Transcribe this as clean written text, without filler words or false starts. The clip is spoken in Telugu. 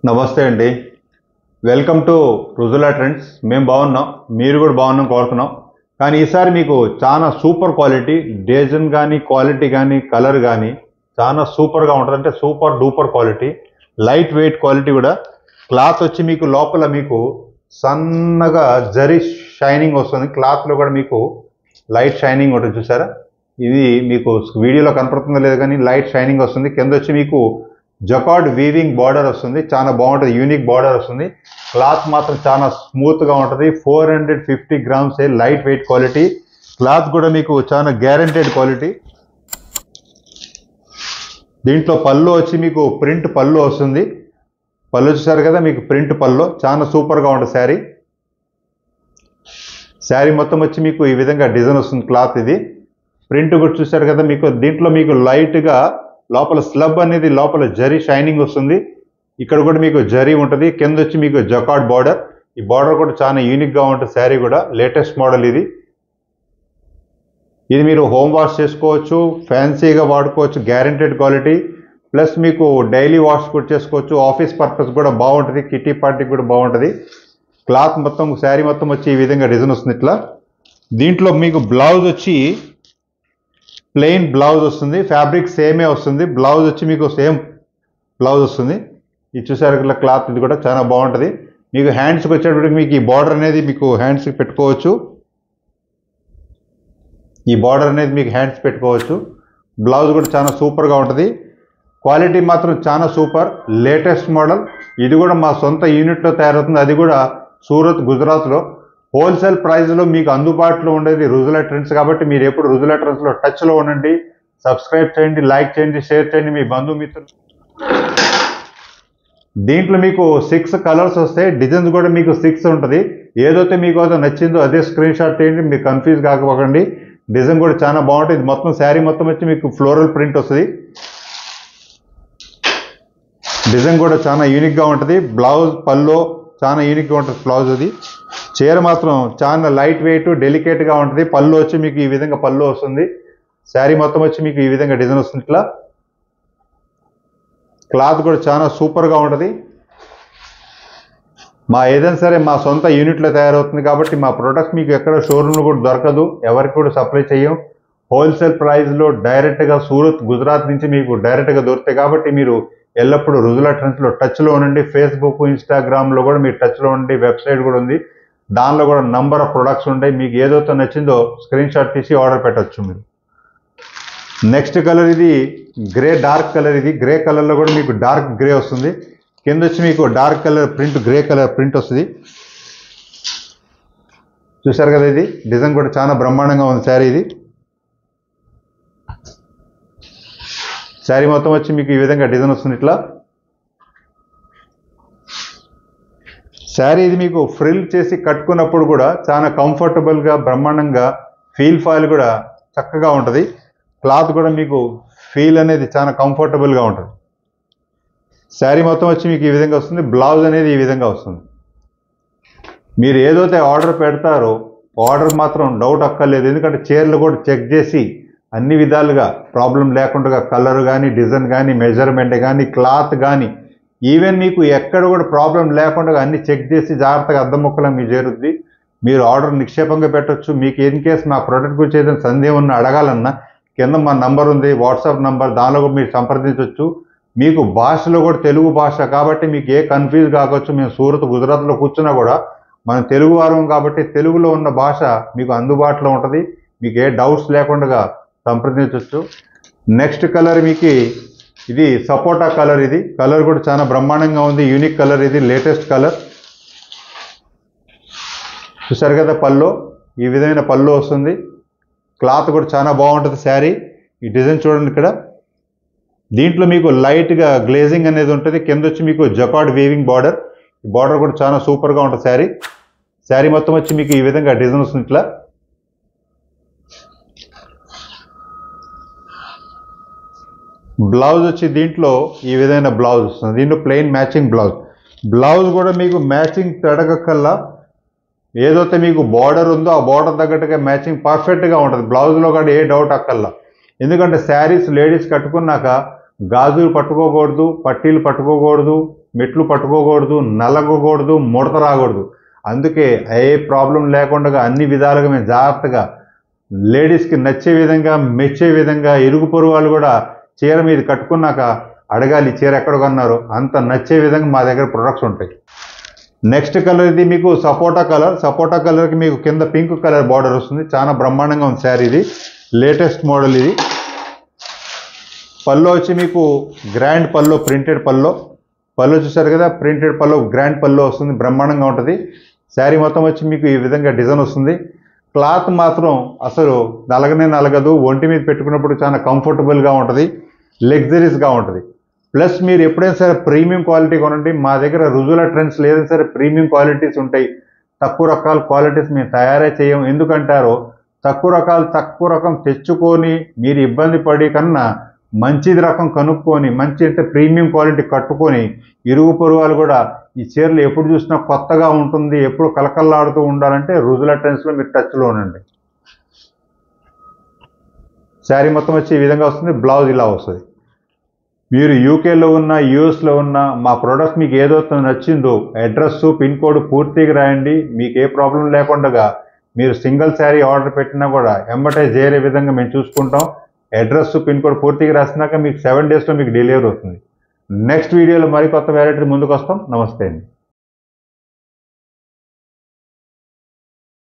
నమస్తే అండి. Welcome to Rujula trends. మేము బాగున్నాం, మీరు కూడా బాగున్నాం కోరుతున్నాం. కానీ ఈసారి మీకు చాలా సూపర్ క్వాలిటీ డిజైన్ కానీ క్వాలిటీ కానీ కలర్ కానీ చాలా సూపర్గా ఉంటుంది. అంటే super duper quality, light weight quality కూడా. క్లాత్ వచ్చి మీకు లోపల మీకు సన్నగా జరీ షైనింగ్ వస్తుంది. క్లాత్లో కూడా మీకు లైట్ షైనింగ్ ఉంటుంది, చూసారా? ఇది మీకు వీడియోలో కనపడుతుందో లేదు కానీ లైట్ షైనింగ్ వస్తుంది. కింద వచ్చి మీకు జకార్డ్ వీవింగ్ బార్డర్ వస్తుంది, చాలా బాగుంటుంది, యూనిక్ బార్డర్ వస్తుంది. క్లాత్ మాత్రం చాలా స్మూత్గా ఉంటుంది. 450 grams light weight quality. Cloth కూడా మీకు చాలా గ్యారంటెడ్ క్వాలిటీ. దీంట్లో పళ్ళు వచ్చి మీకు ప్రింట్ పళ్ళు వస్తుంది. పళ్ళు చూసారు కదా, మీకు ప్రింట్ పళ్ళు చాలా సూపర్గా ఉంటుంది. శారీ మొత్తం వచ్చి మీకు ఈ విధంగా డిజైన్ వస్తుంది. క్లాత్ ఇది ప్రింట్ కూడా చూసారు కదా. మీకు దీంట్లో మీకు లైట్గా లోపల స్లబ్ అనేది లోపల జరీ షైనింగ్ వస్తుంది. ఇక్కడ కూడా మీకు జరీ ఉంటుంది. కింద వచ్చి మీకు జకార్డ్ బార్డర్. ఈ బార్డర్ కూడా చాలా యూనిక్గా ఉంటుంది. శారీ కూడా లేటెస్ట్ మోడల్ ఇది. ఇది మీరు హోమ్ వాష్ చేసుకోవచ్చు, ఫ్యాన్సీగా వాడుకోవచ్చు, గ్యారంటెడ్ క్వాలిటీ. ప్లస్ మీకు డైలీ వాష్ కూడా చేసుకోవచ్చు, ఆఫీస్ పర్పస్ కూడా బాగుంటుంది, కిటీ పార్టీకి కూడా బాగుంటుంది. క్లాత్ మొత్తం శారీ మొత్తం వచ్చి ఈ విధంగా డిజైన్ వస్తుంది ఇట్లా. దీంట్లో మీకు బ్లౌజ్ వచ్చి ప్లెయిన్ బ్లౌజ్ వస్తుంది, ఫ్యాబ్రిక్ సేమే వస్తుంది. బ్లౌజ్ వచ్చి మీకు సేమ్ బ్లౌజ్ వస్తుంది. ఇది చూసారు ఇట్లా క్లాత్, ఇది కూడా చాలా బాగుంటుంది. మీకు హ్యాండ్స్కి వచ్చేటప్పటికి మీకు ఈ బార్డర్ అనేది మీకు హ్యాండ్స్కి పెట్టుకోవచ్చు. ఈ బార్డర్ అనేది మీకు హ్యాండ్స్ పెట్టుకోవచ్చు. బ్లౌజ్ కూడా చాలా సూపర్గా ఉంటుంది. క్వాలిటీ మాత్రం చాలా సూపర్, లేటెస్ట్ మోడల్. ఇది కూడా మా సొంత యూనిట్లో తయారవుతుంది, అది కూడా సూరత్, గుజరాత్లో. హోల్సేల్ ప్రైస్లో మీకు అందుబాటులో ఉండేది రుజులా ట్రెండ్స్. కాబట్టి మీరు ఎప్పుడు రుజులా ట్రెండ్స్లో టచ్లో ఉండండి. సబ్స్క్రైబ్ చేయండి, లైక్ చేయండి, షేర్ చేయండి మీ బంధుమిత్రులు. దీంట్లో మీకు 6 కలర్స్ వస్తాయి. డిజైన్స్ కూడా మీకు 6 ఉంటుంది. ఏదైతే మీకు అయితే నచ్చిందో అదే స్క్రీన్ షాట్ తీయండి, మీరు కన్ఫ్యూజ్ కాకపోకండి. డిజైన్ కూడా చాలా బాగుంటుంది. ఇది మొత్తం శారీ మొత్తం వచ్చి మీకు ఫ్లోరల్ ప్రింట్ వస్తుంది. డిజైన్ కూడా చాలా యూనిక్గా ఉంటుంది. బ్లౌజ్ పళ్ళు చాలా యూనిక్గా ఉంటుంది. బ్లౌజ్ అది చీర మాత్రం చాలా లైట్ వెయిట్, డెలికేట్గా ఉంటుంది. పళ్ళు వచ్చి మీకు ఈ విధంగా పళ్ళు వస్తుంది. శారీ మొత్తం వచ్చి మీకు ఈ విధంగా డిజైన్ వస్తుంది ఇట్లా. క్లాత్ కూడా చాలా సూపర్గా ఉంటుంది. మా ఏదైనా సరే మా సొంత యూనిట్లో తయారవుతుంది కాబట్టి మా ప్రొడక్ట్ మీకు ఎక్కడ షోరూమ్లో కూడా దొరకదు, ఎవరికి కూడా సప్లై చేయం. హోల్సేల్ ప్రైస్లో డైరెక్ట్గా సూరత్, గుజరాత్ నుంచి మీకు డైరెక్ట్గా దొరుకుతాయి. కాబట్టి మీరు ఎల్లప్పుడూ రుజులా ట్రెండ్స్లో టచ్లో ఉండండి. ఫేస్బుక్, ఇన్స్టాగ్రామ్లో కూడా మీరు టచ్లో ఉండండి. వెబ్సైట్ కూడా ఉంది, దానిలో కూడా నంబర్ ఆఫ్ ప్రొడక్ట్స్ ఉంటాయి. మీకు ఏదైతే నచ్చిందో స్క్రీన్ షాట్ తీసి ఆర్డర్ పెట్టచ్చు మీరు. నెక్స్ట్ కలర్ ఇది గ్రే, డార్క్ కలర్. ఇది గ్రే కలర్లో కూడా మీకు డార్క్ గ్రే వస్తుంది. కింద వచ్చి మీకు dark colour print, grey colour print వస్తుంది. చూసారు కదా, ఇది డిజైన్ కూడా చాలా బ్రహ్మాండంగా ఉంది శారీ. ఇది శారీ మొత్తం వచ్చి మీకు ఈ విధంగా డిజైన్ వస్తుంది ఇట్లా. శారీ ఇది మీకు ఫ్రిల్ చేసి కట్టుకున్నప్పుడు కూడా చాలా కంఫర్టబుల్గా, బ్రహ్మాండంగా, ఫీల్ ఫాయిల్ కూడా చక్కగా ఉంటుంది. క్లాత్ కూడా మీకు ఫీల్ అనేది చాలా కంఫర్టబుల్గా ఉంటుంది. శారీ మొత్తం వచ్చి మీకు ఈ విధంగా వస్తుంది. బ్లౌజ్ అనేది ఈ విధంగా వస్తుంది. మీరు ఏదైతే ఆర్డర్ పెడతారో ఆర్డర్ మాత్రం డౌట్ అక్కర్లేదు. ఎందుకంటే చీరలు కూడా చెక్ చేసి అన్ని విధాలుగా ప్రాబ్లం లేకుండా కలర్ కానీ, డిజైన్ కానీ, మెజర్మెంట్ కానీ, క్లాత్ కానీ, ఈవెన్ మీకు ఎక్కడ కూడా ప్రాబ్లం లేకుండా అన్ని చెక్ చేసి జాగ్రత్తగా అద్దం ముక్కలా మీకు చేరుద్ది. మీరు ఆర్డర్ నిక్షేపంగా పెట్టచ్చు. మీకు ఇన్ కేసు మా ప్రోడక్ట్ గురించి ఏదైనా సందేహం ఉన్న అడగాలన్నా కింద మా నంబర్ ఉంది, వాట్సాప్ నంబర్, దానిలో కూడా మీరు సంప్రదించవచ్చు. మీకు భాషలో కూడా తెలుగు భాష కాబట్టి మీకు ఏ కన్ఫ్యూజ్ కావచ్చు. మేము సూరత్, గుజరాత్లో కూర్చున్నా కూడా మనం తెలుగు వారం కాబట్టి తెలుగులో ఉన్న భాష మీకు అందుబాటులో ఉంటుంది. మీకు ఏ డౌట్స్ లేకుండా సంప్రదించవచ్చు. నెక్స్ట్ కలర్ మీకు ఇది సపోటా కలర్. ఇది కలర్ కూడా చాలా బ్రహ్మాండంగా ఉంది, యూనిక్ కలర్. ఇది లేటెస్ట్ కలర్. చూసారు కదా, పళ్ళు ఈ విధమైన పళ్ళు వస్తుంది. క్లాత్ కూడా చాలా బాగుంటుంది శారీ. ఈ డిజైన్ చూడండి ఇక్కడ. దీంట్లో మీకు లైట్గా గ్లేజింగ్ అనేది ఉంటుంది. కింద వచ్చి మీకు జకార్డ్ వీవింగ్ బార్డర్. ఈ బార్డర్ కూడా చాలా సూపర్గా ఉంటుంది శారీ. శారీ మొత్తం వచ్చి మీకు ఈ విధంగా డిజైన్ వస్తుంది ఇట్లా. బ్లౌజ్ వచ్చి దీంట్లో ఈ విధమైన బ్లౌజ్ వస్తుంది. దీంట్లో ప్లెయిన్ మ్యాచింగ్ బ్లౌజ్. బ్లౌజ్ కూడా మీకు మ్యాచింగ్ తడగకల్లా ఏదైతే మీకు బార్డర్ ఉందో ఆ బార్డర్ తగ్గట్టుగా మ్యాచింగ్ పర్ఫెక్ట్గా ఉంటుంది. బ్లౌజ్లో కూడా ఏ డౌట్ అక్కల్లా. ఎందుకంటే శారీస్ లేడీస్ కట్టుకున్నాక గాజులు పట్టుకోకూడదు, పట్టీలు పట్టుకోకూడదు, మెట్లు పట్టుకోకూడదు, నలగకూడదు, ముడత రాకూడదు. అందుకే ఏ ప్రాబ్లం లేకుండా అన్ని విధాలుగా మేము జాగ్రత్తగా లేడీస్కి నచ్చే విధంగా, మెచ్చే విధంగా, ఇరుగు పొరుగు వాళ్ళు కూడా చీర మీద కట్టుకున్నాక అడగాలి చీర ఎక్కడ కొన్నారు, అంత నచ్చే విధంగా మా దగ్గర ప్రొడక్ట్స్ ఉంటాయి. నెక్స్ట్ కలర్ ఇది మీకు సపోటా కలర్. సపోటా కలర్కి మీకు కింద పింక్ కలర్ బార్డర్ వస్తుంది. చాలా బ్రహ్మాండంగా ఉంది శారీ. ఇది లేటెస్ట్ మోడల్. ఇది పల్లో వచ్చి మీకు గ్రాండ్ పల్లో, ప్రింటెడ్ పల్లో. పల్లో చూసారు కదా, ప్రింటెడ్ పల్లో, గ్రాండ్ పల్లో వస్తుంది. బ్రహ్మాండంగా ఉంటుంది. శారీ మొత్తం వచ్చి మీకు ఈ విధంగా డిజైన్ వస్తుంది. క్లాత్ మాత్రం అసలు నలగనే నలగదు. ఒంటి మీద పెట్టుకున్నప్పుడు చాలా కంఫర్టబుల్గా ఉంటుంది, లగ్జరీస్గా ఉంటుంది. ప్లస్ మీరు ఎప్పుడైనా సరే ప్రీమియం క్వాలిటీ కొనండి. మా దగ్గర రుజువుల ట్రెండ్స్ లేదని సరే ప్రీమియం క్వాలిటీస్ ఉంటాయి. తక్కువ రకాల క్వాలిటీస్ మేము తయారే చేయం. ఎందుకంటారో తక్కువ రకం తెచ్చుకొని మీరు ఇబ్బంది పడి కన్నా మంచిది రకం కనుక్కొని, మంచి అంటే ప్రీమియం క్వాలిటీ కట్టుకొని ఇరుగు పొరుగు కూడా ఈ చీరలు ఎప్పుడు చూసినా కొత్తగా ఉంటుంది, ఎప్పుడు కలకల్లాడుతూ ఉండాలంటే రుజువుల ట్రెండ్స్లో మీరు టచ్లో ఉండండి. శారీ మొత్తం వచ్చి ఈ విధంగా వస్తుంది. బ్లౌజ్ ఇలా వస్తుంది. మీరు యూకేలో ఉన్న, యూఎస్లో ఉన్న మా ప్రోడక్ట్స్ మీకు ఏదైతే నచ్చిందో అడ్రస్, పిన్ కోడ్ పూర్తిగా రాయండి. మీకు ఏ ప్రాబ్లం లేకుండా మీరు సింగిల్ శారీ ఆర్డర్ పెట్టినా కూడా ఎంబటే చేరే విధంగా మేము చూసుకుంటాం. అడ్రస్, పిన్ కోడ్ పూర్తిగా రాసినాక మీకు 7 డేస్లో మీకు డెలివరీ అవుతుంది. నెక్స్ట్ వీడియోలో మరికొత్త వెరైటీ ముందుకు వస్తాం. నమస్తే అండి.